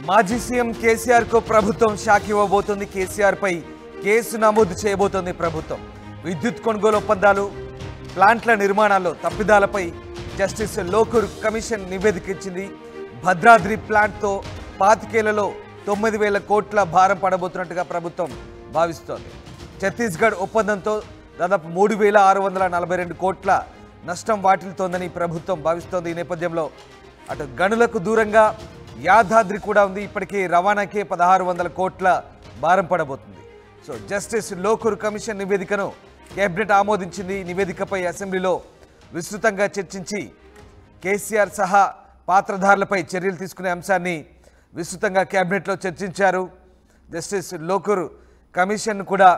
మాజీ సీఎం కేసీఆర్ కు ప్రభుత్వం షాక్ ఇవ్వబోతోంది. కేసీఆర్ పై కేసు నమోదు చేయబోతోంది ప్రభుత్వం. విద్యుత్ కొనుగోలు ఒప్పందాలు, ప్లాంట్ల నిర్మాణాల్లో తప్పిదాలపై జస్టిస్ లోకూర్ కమిషన్ నివేదిక ఇచ్చింది. భద్రాద్రి ప్లాంట్తో 25 9,000 కోట్ల భారం పడబోతున్నట్టుగా ప్రభుత్వం భావిస్తోంది. ఛత్తీస్గఢ్ ఒప్పందంతో దాదాపు 3,642 కోట్ల నష్టం వాటిల్తోందని ప్రభుత్వం భావిస్తోంది. ఈ నేపథ్యంలో అటు గనులకు దూరంగా యాదాద్రి కూడా ఉంది. ఇప్పటికీ రవాణాకే 1,600 కోట్ల భారం పడబోతుంది. సో జస్టిస్ లోకూర్ కమిషన్ నివేదికను కేబినెట్ ఆమోదించింది. నివేదికపై అసెంబ్లీలో విస్తృతంగా చర్చించి కేసీఆర్ సహా పాత్రధారులపై చర్యలు తీసుకునే అంశాన్ని విస్తృతంగా కేబినెట్లో చర్చించారు. జస్టిస్ లోకూర్ కమిషన్ కూడా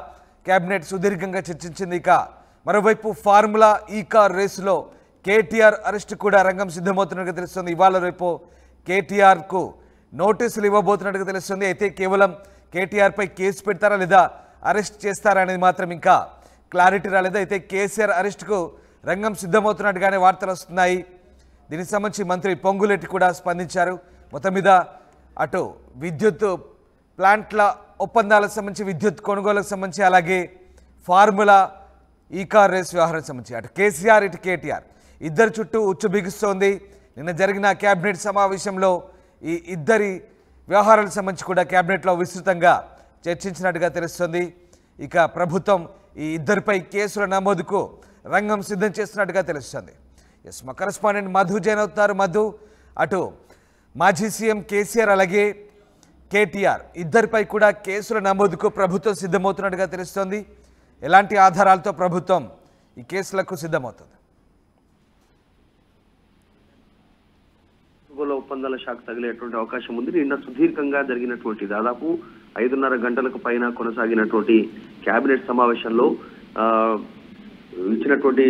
కేబినెట్ సుదీర్ఘంగా చర్చించింది. ఇక మరోవైపు ఫార్ములా ఈ కార్ రేసులో కేటీఆర్ అరెస్ట్ కూడా రంగం సిద్ధమవుతున్నట్టుగా తెలుస్తుంది. ఇవాళ రేపు కేటీఆర్కు నోటీసులు ఇవ్వబోతున్నట్టుగా తెలుస్తుంది. అయితే కేవలం కేటీఆర్పై కేసు పెడతారా లేదా అరెస్ట్ చేస్తారా అనేది మాత్రం ఇంకా క్లారిటీ రాలేదు. అయితే కేసీఆర్ అరెస్టుకు రంగం సిద్ధమవుతున్నట్టుగానే వార్తలు వస్తున్నాయి. దీనికి సంబంధించి మంత్రి పొంగులేటి కూడా స్పందించారు. మొత్తం మీద అటు విద్యుత్ ప్లాంట్ల ఒప్పందాలకు సంబంధించి, విద్యుత్ కొనుగోలుకు సంబంధించి, అలాగే ఫార్ములా ఈ కార్ రేస్ వ్యవహారానికి సంబంధించి అటు కేసీఆర్ ఇటు కేటీఆర్ ఇద్దరు చుట్టూ ఉచ్చు బిగుస్తోంది. నిన్న జరిగిన కేబినెట్ సమావేశంలో ఈ ఇద్దరి వ్యవహారాలకు సంబంధించి కూడా కేబినెట్లో విస్తృతంగా చర్చించినట్టుగా తెలుస్తుంది. ఇక ప్రభుత్వం ఈ ఇద్దరిపై కేసుల నమోదుకు రంగం సిద్ధం చేస్తున్నట్టుగా తెలుస్తుంది. ఎస్, మా కరెస్పాండెంట్ మధు జైన్ అవుతున్నారు. మధు, అటు మాజీ సీఎం కేసీఆర్ అలాగే కేటీఆర్ ఇద్దరిపై కూడా కేసుల నమోదుకు ప్రభుత్వం సిద్ధమవుతున్నట్టుగా తెలుస్తోంది. ఎలాంటి ఆధారాలతో ప్రభుత్వం ఈ కేసులకు సిద్ధమవుతుంది? ఒప్పందాల షాక్ తగిలేటువంటి అవకాశం ఉంది. నిన్న సుదీర్ఘంగా జరిగినటువంటి దాదాపు 5:30 గంటలకు పైన కొనసాగినటువంటి కేబినెట్ సమావేశంలో ఇచ్చినటువంటి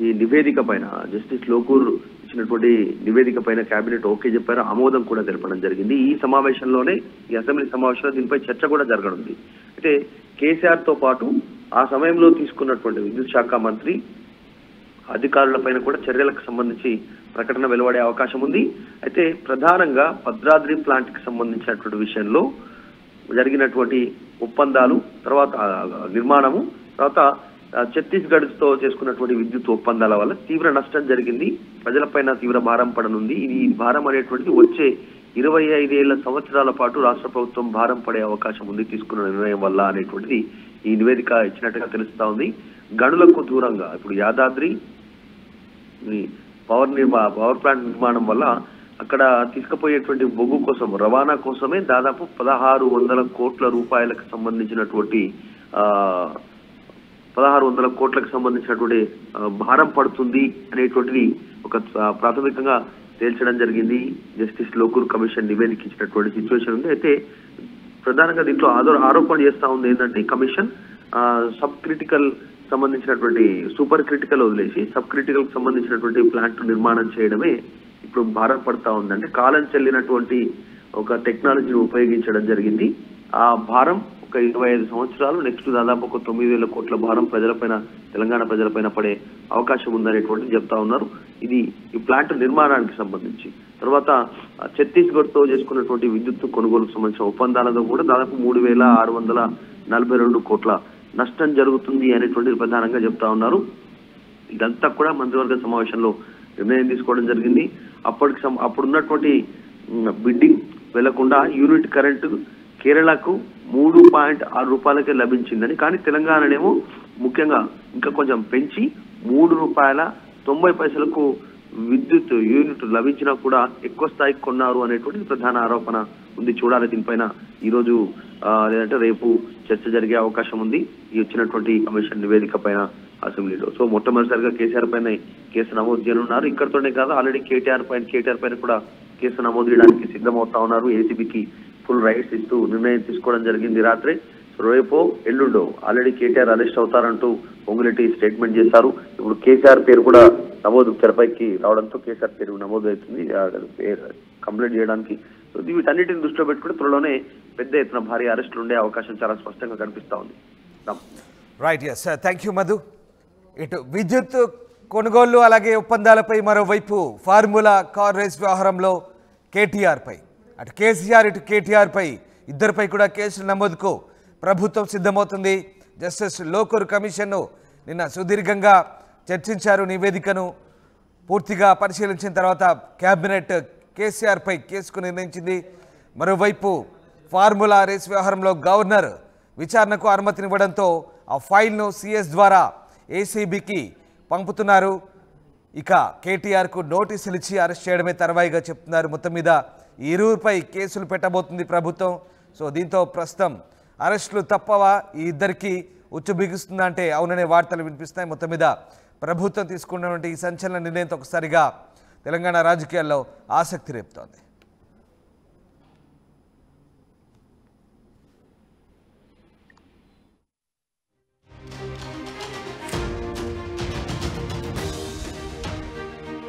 ఈ నివేదిక పైన జస్టిస్ లోకూర్ ఇచ్చినటువంటి నివేదిక పైన కేబినెట్ ఓకే చెప్పారు, ఆమోదం కూడా తెలపడం జరిగింది. ఈ సమావేశంలోనే, ఈ అసెంబ్లీ సమావేశంలో దీనిపై చర్చ కూడా జరగనుంది. అయితే కేసీఆర్ తో పాటు ఆ సమయంలో తీసుకున్నటువంటి విద్యుత్ శాఖ మంత్రి అధికారులపైన కూడా చర్యలకు సంబంధించి ప్రకటన వెలువడే అవకాశం ఉంది. అయితే ప్రధానంగా భద్రాద్రి ప్లాంట్ కి సంబంధించినటువంటి విషయంలో జరిగినటువంటి ఒప్పందాలు, తర్వాత నిర్మాణము, తర్వాత ఛత్తీస్గఢ్ తో చేసుకున్నటువంటి విద్యుత్ ఒప్పందాల వల్ల తీవ్ర నష్టం జరిగింది. ప్రజలపైన తీవ్ర భారం పడనుంది. ఈ భారం అనేటువంటిది వచ్చే 25 సంవత్సరాల పాటు రాష్ట్ర ప్రభుత్వం భారం పడే అవకాశం ఉంది తీసుకున్న నిర్ణయం వల్ల అనేటువంటిది ఈ నివేదిక ఇచ్చినట్టుగా తెలుస్తా ఉంది. గనులకు దూరంగా ఇప్పుడు యాదాద్రి పవర్ ప్లాంట్ నిర్మాణం వల్ల అక్కడ తీసుకుపోయేటువంటి బొగ్గు కోసం, రవాణా కోసమే దాదాపు 1,600 కోట్ల రూపాయలకు సంబంధించినటువంటి 1,600 కోట్లకు సంబంధించినటువంటి భారం పడుతుంది అనేటువంటిది ఒక ప్రాథమికంగా తేల్చడం జరిగింది. జస్టిస్ లోకూర్ కమిషన్ నివేదిక ఇచ్చినటువంటి సిచ్యువేషన్ ఉంది. అయితే ప్రధానంగా దీంట్లో ఆరోపణ చేస్తా ఉంది ఏంటంటే కమిషన్ సబ్ క్రిటికల్ సంబంధించినటువంటి, సూపర్ క్రిటికల్ వదిలేసి సబ్ క్రిటికల్ కి సంబంధించినటువంటి ప్లాంట్ నిర్మాణం చేయడమే ఇప్పుడు భారం పడతా ఉందంటే కాలం చెల్లినటువంటి ఒక టెక్నాలజీని ఉపయోగించడం జరిగింది. ఆ భారం ఒక 25 సంవత్సరాలు, నెక్స్ట్ దాదాపు ఒక 9,000 కోట్ల భారం ప్రజలపైన, తెలంగాణ ప్రజలపైన పడే అవకాశం ఉందనేటువంటిది చెప్తా ఉన్నారు. ఇది ఈ ప్లాంట్ నిర్మాణానికి సంబంధించి. తర్వాత ఛత్తీస్గఢ్ తో చేసుకున్నటువంటి విద్యుత్ కొనుగోలుకు సంబంధించిన ఒప్పందాలతో కూడా దాదాపు 3,642 కోట్ల నష్టం జరుగుతుంది అనేటువంటిది ప్రధానంగా చెప్తా ఉన్నారు. ఇదంతా కూడా మంత్రివర్గ సమావేశంలో నిర్ణయం తీసుకోవడం జరిగింది. అప్పుడున్నటువంటి బిడ్డింగ్ వెళ్లకుండా యూనిట్ కరెంటు కేరళకు 3.6 రూపాయలకే లభించిందని, కానీ తెలంగాణనేమో ముఖ్యంగా ఇంకా కొంచెం పెంచి 3 రూపాయల 90 పైసలకు విద్యుత్ యూనిట్ లభించినా కూడా ఎక్కువ స్థాయికి కొన్నారు అనేటువంటి ప్రధాన ఆరోపణ ఉంది. చూడాలి దీనిపైన ఈ రోజు లేదంటే రేపు చర్చ జరిగే అవకాశం ఉంది ఈ వచ్చినటువంటి కమిషన్ నివేదిక పైన అసెంబ్లీలో. సో మొట్టమొదటిసారిగా కేసీఆర్ పైన కేసు నమోదు చేయనున్నారు. ఇక్కడతోనే కాదు, ఆల్రెడీ కేటీఆర్ పైన కూడా కేసు నమోదు చేయడానికి సిద్ధమవుతా ఉన్నారు. ఏసీబీకి ఫుల్ రైట్స్ ఇస్తూ నిర్ణయం తీసుకోవడం జరిగింది రాత్రి. రేపో ఎల్లుండో ఆల్రెడీ కేటీఆర్ అరెస్ట్ అవుతారంటూ పొంగులేటి స్టేట్మెంట్ చేశారు. ఇప్పుడు కేసీఆర్ పేరు కూడా నమోదు తెరపైకి రావడంతో కేసీఆర్ పేరు నమోదు అవుతుంది కంప్లైంట్ చేయడానికి. సో వీటన్నిటిని దృష్టిలో పెట్టుకుని త్వరలోనే పెద్ద ఎత్తున భారీ అరెస్టులు ఉండే అవకాశం చాలా స్పష్టంగా కనిపిస్తా ఉంది. Right, yes, thank you Madhu. ఇటు విద్యుత్ కొనుగోళ్లు అలాగే ఒప్పందాలపై మరోవైపు ఫార్ములా కార్ రేస్ వ్యవహారంలో కేటీఆర్పై అటు కేసీఆర్ ఇటు కేటీఆర్ పై ఇద్దరిపై కూడా కేసులు నమోదుకు ప్రభుత్వం సిద్ధమవుతుంది. జస్టిస్ లోకూర్ కమిషన్ను నిన్న సుదీర్ఘంగా చర్చించారు. నివేదికను పూర్తిగా పరిశీలించిన తర్వాత కేబినెట్ కేసీఆర్ పై కేసుకు నిర్ణయించింది. మరోవైపు ఫార్ములా రేస్ వ్యవహారంలో గవర్నర్ విచారణకు అనుమతినివ్వడంతో ఆ ఫైల్ను సిఎస్ ద్వారా ఏసీబీకి పంపుతున్నారు. ఇక కేటీఆర్కు నోటీసులు ఇచ్చి అరెస్ట్ చేయడమే తర్వాయిగా చెప్తున్నారు. మొత్తం మీద ఈ ఇరువురిపై కేసులు పెట్టబోతుంది ప్రభుత్వం. సో దీంతో ప్రస్తుతం అరెస్టులు తప్పవా, ఈ ఇద్దరికి ఉచ్చు బిగుస్తుందా అంటే అవుననే వార్తలు వినిపిస్తున్నాయి. మొత్తం మీద ప్రభుత్వం తీసుకున్నటువంటి ఈ సంచలన నిర్ణయంతో ఒకసారిగా తెలంగాణ రాజకీయాల్లో ఆసక్తి రేపుతోంది.